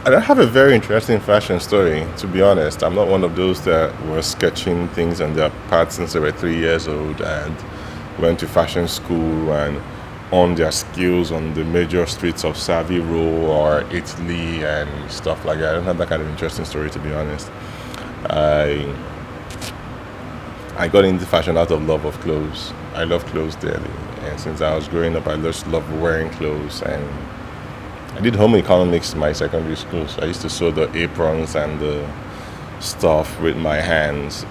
I don't have a very interesting fashion story, to be honest. I'm not one of those that were sketching things on their parts since they were 3 years old and went to fashion school and honed their skills on the major streets of Savvy Row or Italy and stuff like that. I don't have that kind of interesting story, to be honest. I I got into fashion out of love of clothes. I love clothes dearly, and since I was growing up, I just loved wearing clothes. And I did home economics in my secondary school, so I used to sew the aprons and the stuff with my hands,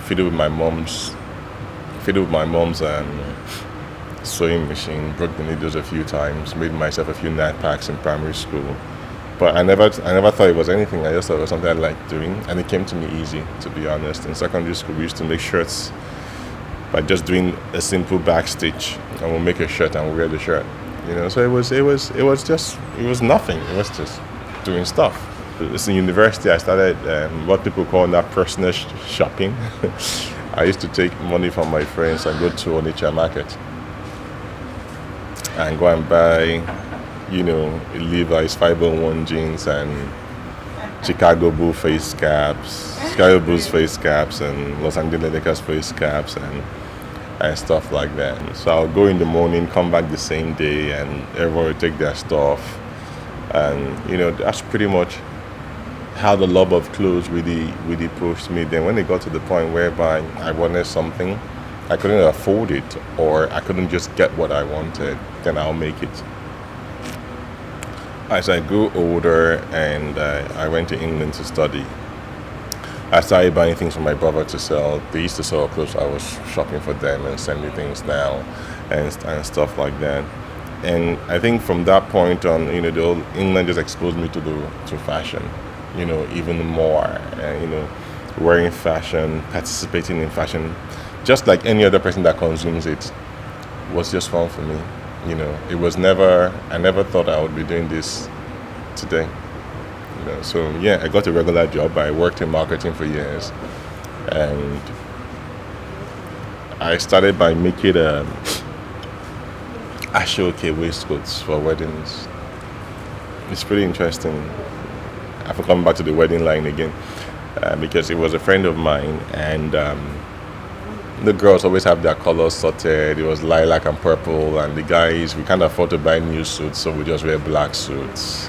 fiddle with my mom's, fiddle with my mom's sewing machine. Broke the needles a few times, made myself a few knit packs in primary school. But I never thought it was anything. I just thought it was something I liked doing, and it came to me easy, to be honest. In secondary school, we used to make shirts by just doing a simple back stitch, and we'll make a shirt and we'll wear the shirt. So it was nothing. It was just doing stuff. It's in university I started what people call now personal shopping. I used to take money from my friends and go to Onitsha market and go and buy, Levi's 501 jeans and Chicago Bulls face caps and Los Angeles Lakers face caps and stuff like that. So I'll go in the morning, come back the same day, and everyone will take their stuff. And that's pretty much how the love of clothes really pushed me. Then when it got to the point whereby I wanted something, I couldn't afford it, or I couldn't just get what I wanted, then I'll make it. As I grew older and I went to England to study, I started buying things for my brother to sell. They used to sell clothes. I was shopping for them and sending things down and stuff like that. And I think from that point on, England just exposed me to fashion, even more. Wearing fashion, participating in fashion, just like any other person that consumes it, was just fun for me. It was I never thought I would be doing this today. So yeah, I got a regular job. I worked in marketing for years, and I started by making ashoke waistcoats for weddings. It's pretty interesting. I'm coming back to the wedding line again, because it was a friend of mine, and the girls always have their colors sorted. It was lilac and purple, and the guys, we can't afford to buy new suits, so we just wear black suits.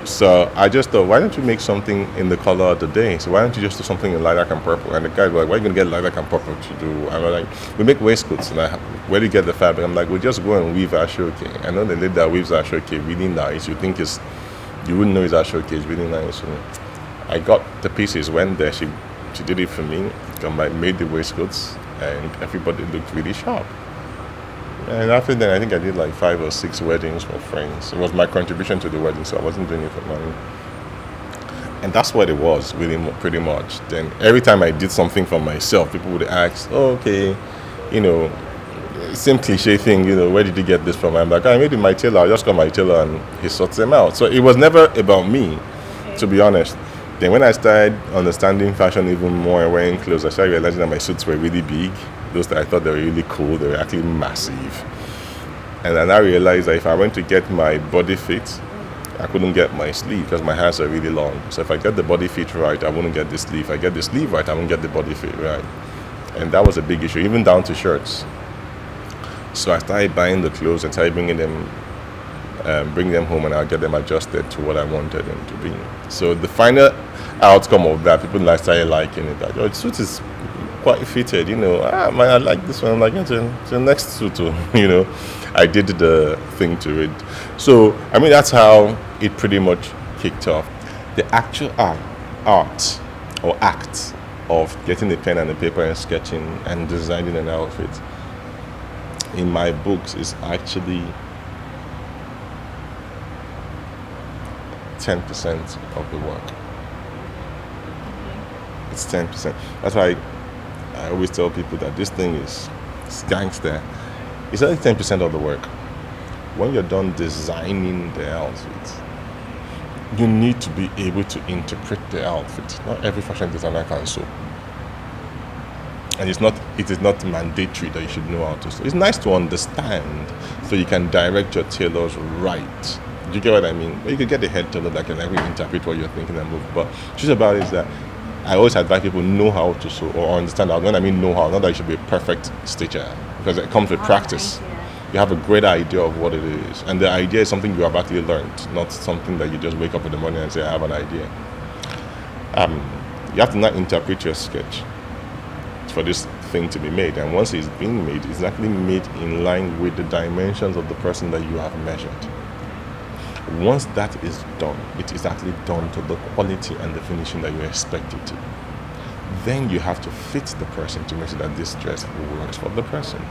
So I just thought, why don't you make something in the color of the day? So why don't you just do something in lilac and purple? And the guys were like, why are you going to get lilac and purple to do? And we're like, we make waistcoats. And where do you get the fabric? I'm like, we just go and weave ashoke. I know the lady that weaves ashoke really nice. You wouldn't know it's ashoke. It's really nice. I got the pieces, went there. She did it for me. I made the waistcoats, and everybody looked really sharp. And after that, I think I did like 5 or 6 weddings for friends. It was my contribution to the wedding, so I wasn't doing it for money. And that's what it was, really, pretty much. Then every time I did something for myself, people would ask, oh, okay, same cliche thing, where did you get this from? I'm like, I made it my tailor. I just got my tailor and he sorts them out. So it was never about me, to be honest. Then when I started understanding fashion even more and wearing clothes, I started realizing that my suits were really big. Those that I thought they were really cool, they were actually massive. And then I realized that if I went to get my body fit, I couldn't get my sleeve because my hands are really long. So if I get the body fit right, I wouldn't get the sleeve. If I get the sleeve right, I wouldn't get the body fit right. And that was a big issue, even down to shirts. So I started buying the clothes and started bring them home, and I'll get them adjusted to what I wanted them to be. So the final outcome of that, people started liking it. Like, oh, the suit is quite fitted, man, I like this one. I'm like, to the next suit, I did the thing to it. So, that's how it pretty much kicked off. The actual art or act of getting a pen and a paper and sketching and designing an outfit in my books is actually 10% of the work. It's 10%. That's why I always tell people that this thing is gangster. It's only 10% of the work. When you're done designing the outfit, you need to be able to interpret the outfit. Not every fashion designer can sew. And it is not mandatory that you should know how to sew. It's nice to understand so you can direct your tailors right. Do you get what I mean? But you could get the head tailor that can like reinterpret what you're thinking and move. But the truth about it is that I always advise people know how to sew or understand how. When I mean know how, not that you should be a perfect stitcher, because it comes with practice. You have a great idea of what it is, and the idea is something you have actually learned, not something that you just wake up in the morning and say, I have an idea. You have to not interpret your sketch for this thing to be made, and once it's being made, it's actually made in line with the dimensions of the person that you have measured. Once that is done, it is actually done to the quality and the finishing that you expect it to. Then you have to fit the person to make sure that this dress works for the person.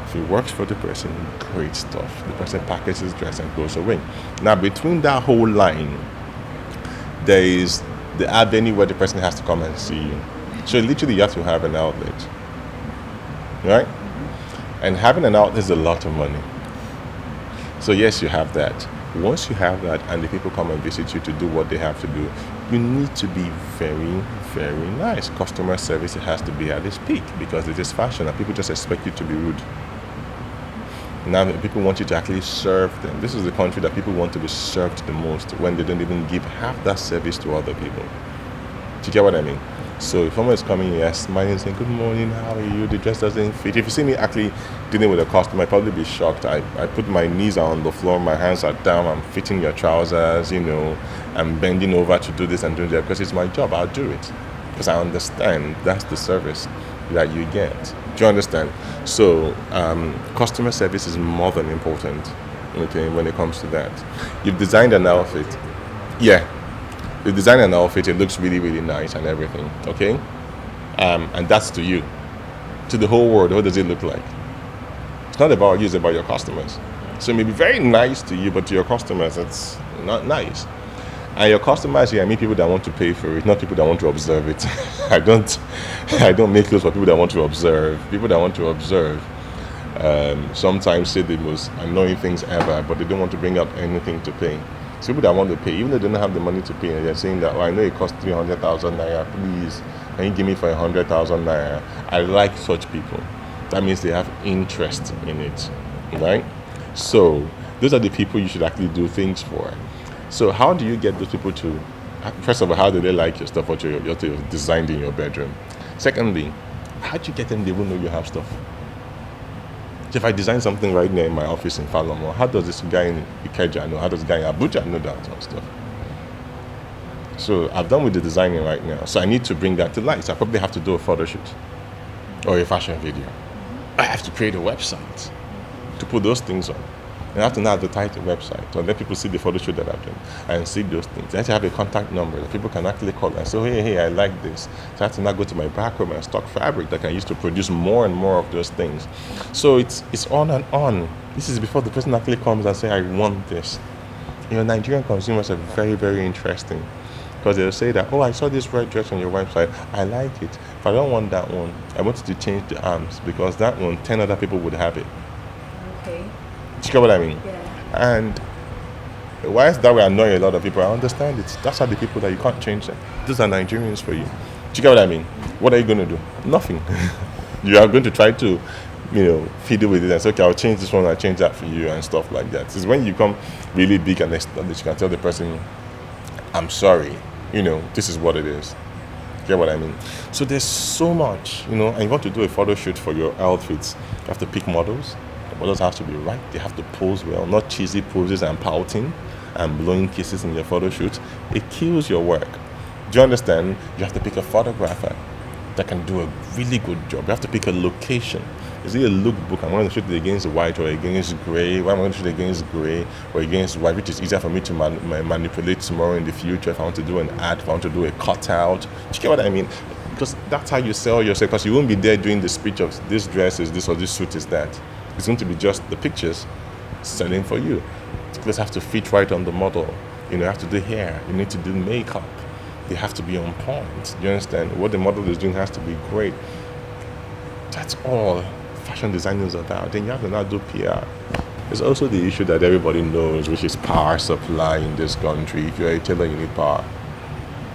If it works for the person, great stuff. The person packages his dress and goes away. Now, between that whole line, there is the avenue where the person has to come and see you. So literally, you have to have an outlet, right? And having an outlet is a lot of money. So yes, you have that. Once you have that and the people come and visit you to do what they have to do, you need to be very, very nice. Customer service has to be at its peak because it is fashion and people just expect you to be rude. Now people want you to actually serve them. This is the country that people want to be served the most when they don't even give half that service to other people. Do you get what I mean? So if someone is coming here smiling saying, good morning, how are you? The dress doesn't fit. If you see me actually dealing with a customer, I'd probably be shocked. I put my knees on the floor, my hands are down, I'm fitting your trousers, I'm bending over to do this and doing that because it's my job. I'll do it because I understand that's the service that you get. Do you understand? So customer service is more than important, okay, when it comes to that. You've designed an outfit. Yeah. You design an outfit, it looks really, really nice and everything, okay? And that's to you. To the whole world, what does it look like? It's not about you, it's about your customers. So it may be very nice to you, but to your customers, it's not nice. And your customers here, I mean people that want to pay for it, not people that want to observe it. I don't make clothes for people that want to observe. People that want to observe sometimes say the most annoying things ever, but they don't want to bring up anything to pay. So people that want to pay, even though they don't have the money to pay, and they're saying that, I know it costs 300,000 naira, please, can you give me for 100,000 naira? I like such people. That means they have interest in it, right? So those are the people you should actually do things for. So how do you get those people to, first of all, how do they like your stuff, what you're designed in your bedroom? Secondly, how do you get them, they will know you have stuff? If I design something right near in my office in Falomo, how does this guy in Ikeja know? How does the guy in Abuja know that kind of stuff? So I've done with the designing right now. So I need to bring that to light. So I probably have to do a photo shoot or a fashion video. I have to create a website to put those things on. And I have to now advertise the website to let people see the photo shoot that I've done and see those things. I have to have a contact number that people can actually call and say, hey, I like this. So I have to now go to my back room and stock fabric that I can use to produce more and more of those things. So it's on and on. This is before the person actually comes and say, I want this. Nigerian consumers are very, very interesting because they'll say that, I saw this red dress on your website. I like it. If I don't want that one, I want you to change the arms because that one, 10 other people would have it. Okay. Do you get what I mean? Yeah. And why is that we annoy a lot of people? I understand it. That's how the people that you can't change them. Those are Nigerians for you. Do you get what I mean? What are you going to do? Nothing. You are going to try to, fiddle with it and say, okay, I'll change this one, I'll change that for you and stuff like that. It's when you become really big and established, you can tell the person, I'm sorry, this is what it is. Get what I mean? So there's so much, and you want to do a photo shoot for your outfits. You have to pick models. Models have to be right. They have to pose well, not cheesy poses and pouting and blowing kisses in your photo shoot. It kills your work. Do you understand? You have to pick a photographer that can do a really good job. You have to pick a location. Is it a lookbook? I'm going to shoot it against white or against grey. Why am I going to shoot it against grey or against white, which is easier for me to manipulate tomorrow in the future if I want to do an ad, if I want to do a cutout. Do you get what I mean? Because that's how you sell yourself. Because you won't be there doing the speech of this dress is this or this suit is that. It's going to be just the pictures selling for you. Clothes have to fit right on the model. You have to do hair. You need to do makeup. They have to be on point. You understand? What the model is doing has to be great. That's all fashion design is about. Then you have to now do PR. There's also the issue that everybody knows, which is power supply in this country. If you're a tailor, you need power.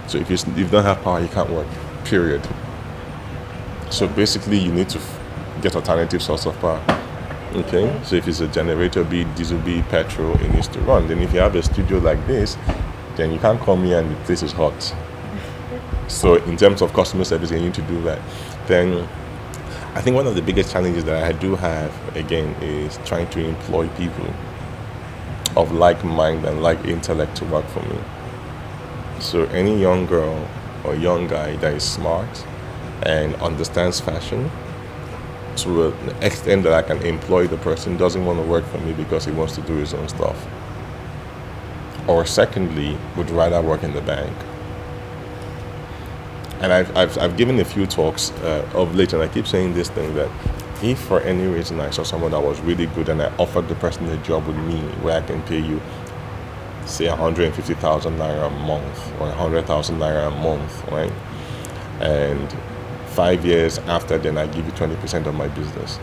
So if you don't have power, you can't work. Period. So basically, you need to get alternative source of power. Okay, so if it's a generator, be it diesel, be it petrol, it needs to run. Then if you have a studio like this, then you can't come here and the place is hot. So in terms of customer service, you need to do that. Then I think one of the biggest challenges that I do have, again, is trying to employ people of like mind and like intellect to work for me. So any young girl or young guy that is smart and understands fashion, to an extent that I can employ the person, doesn't want to work for me because he wants to do his own stuff. Or secondly, would rather work in the bank. And I've given a few talks of late, and I keep saying this thing that if for any reason I saw someone that was really good and I offered the person a job with me where I can pay you, say, 150,000 naira a month or 100,000 naira a month, right? And 5 years after, then I give you 20% of my business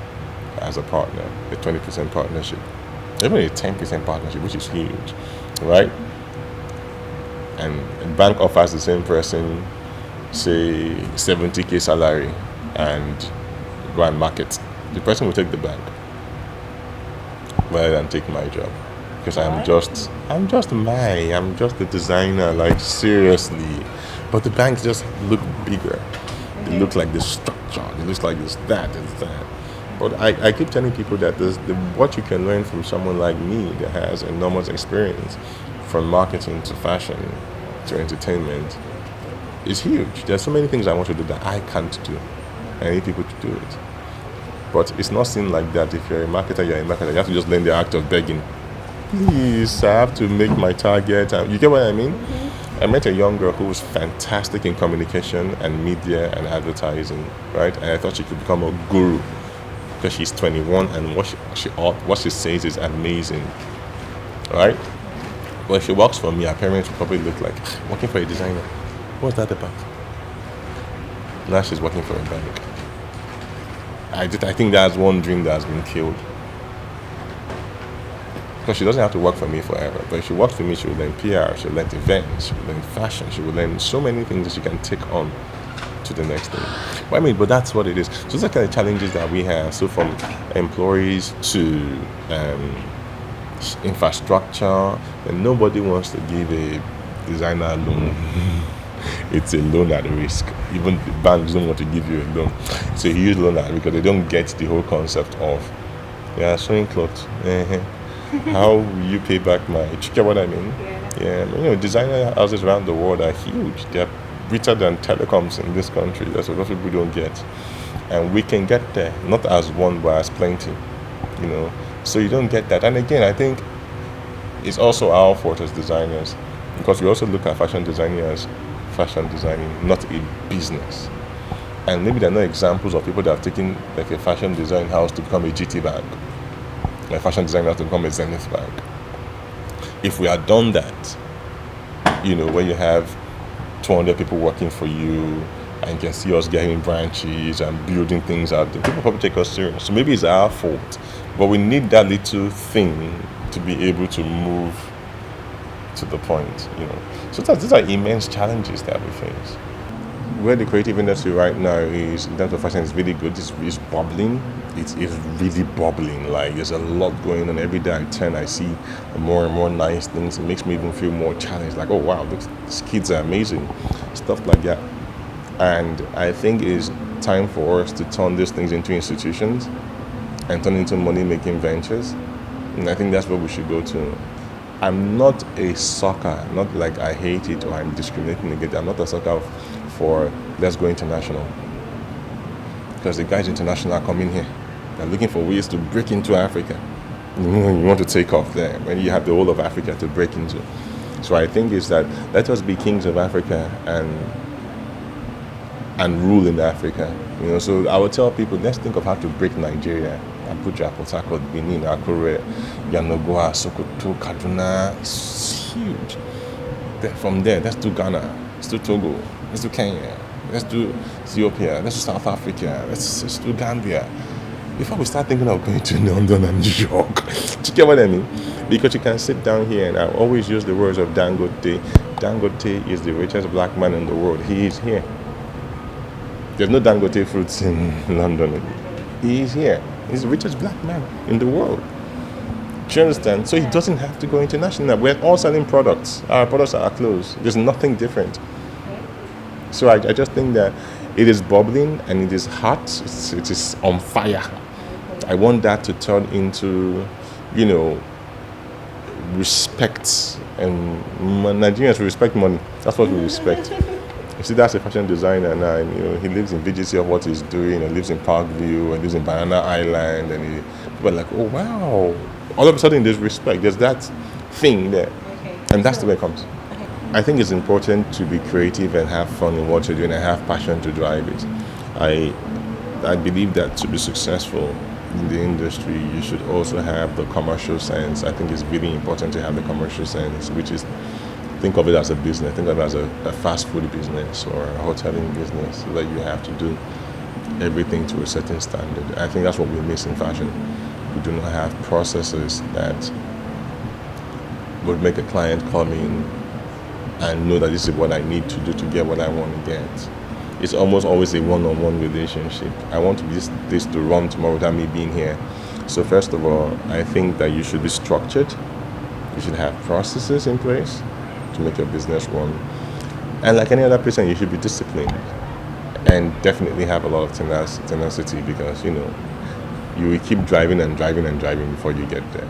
as a partner, a 20% partnership, even a 10% partnership, which is huge, right? And the bank offers the same person, say, 70k salary and go and market. The person will take the bank rather than take my job, because I'm just the designer, like, seriously. But the banks just look bigger. They look like this structure. It looks like this, that, and that. But I keep telling people that what you can learn from someone like me that has enormous experience from marketing to fashion to entertainment is huge. There's so many things I want to do that I can't do. I need people to do it. But it's not seen like that. If you're a marketer, you're a marketer. You have to just learn the act of begging. Please, I have to make my target. You get what I mean? I met a young girl who was fantastic in communication and media and advertising, right? And I thought she could become a guru because she's 21 and what she says is amazing, right? Well, if she works for me, her parents will probably look like, working for a designer. What's that about? Now she's working for a bank. I think that's one dream that has been killed. Because she doesn't have to work for me forever. But if she works for me, she will learn PR, she will learn events, she will learn fashion, she will learn so many things that she can take on to the next thing. But that's what it is. So those are kind of challenges that we have. So from employees to infrastructure, and nobody wants to give a designer a loan. It's a loan at risk. Even the banks don't want to give you a loan. It's a huge loan at risk because they don't get the whole concept of, sewing clothes. How will you pay back my... You get what I mean? Yeah. Designer houses around the world are huge. They're richer than telecoms in this country. That's what people don't get. And we can get there, not as one, but as plenty. So you don't get that. And again, I think it's also our fault as designers, because we also look at fashion designing as fashion designing, not a business. And maybe there are no examples of people that have taken like a fashion design house to become a GT bank, a fashion design house to become a Zenith bank. If we had done that, where you have 200 people working for you and you can see us getting branches and building things out, then people probably take us serious. So maybe it's our fault, but we need that little thing to be able to move to the point, So these are immense challenges that we face. Where the creative industry right now is, in terms of fashion, is really good. It's bubbling. It's really bubbling. Like, there's a lot going on. Every day I turn, I see more and more nice things. It makes me even feel more challenged. Like, oh wow, these kids are amazing. Stuff like that. And I think it's time for us to turn these things into institutions and turn into money-making ventures. And I think that's what we should go to. I'm not a sucker, not like I hate it or I'm discriminating against it. I'm not a sucker for let's go international. Because the guys international are coming here. They're looking for ways to break into Africa. You want to take off there when you have the whole of Africa to break into. So I think it's that let us be kings of Africa and rule in Africa. So I would tell people, let's think of how to break Nigeria. Abuja, Port Harcourt, Benin, Akure, Yanogoa, Sokoto, Kaduna. It's huge. From there, let's do Ghana, let's do Togo, let's do Kenya, let's do Ethiopia, let's do South Africa, let's do Gambia. Before we start thinking of going to London and New York. Do you get what I mean? Because you can sit down here, and I always use the words of Dangote. Dangote is the richest black man in the world. He is here. There's no Dangote fruits in London. He is here. He's the richest black man in the world. Do you understand? So he doesn't have to go international. We're all selling products. Our products are our clothes. There's nothing different. So I just think that it is bubbling and it is hot. It is on fire. I want that to turn into, respect. And Nigerians respect money. That's what we respect. You see, that's a fashion designer now. And, he lives in VGC of what he's doing. He lives in Parkview and lives in Banana Island. And people are like, oh, wow. All of a sudden, there's respect. There's that thing there. And that's the way it comes. I think it's important to be creative and have fun in what you're doing and have passion to drive it. I believe that to be successful in the industry, you should also have the commercial sense. I think it's really important to have the commercial sense, which is, think of it as a business. Think of it as a fast food business or a hoteling business, so that you have to do everything to a certain standard. I think that's what we miss in fashion. We do not have processes that would make a client come in and know that this is what I need to do to get what I want to get. It's almost always a one-on-one relationship. I want this to run tomorrow without me being here. So first of all, I think that you should be structured. You should have processes in place to make your business run. And like any other person, you should be disciplined and definitely have a lot of tenacity, because you will keep driving and driving and driving before you get there.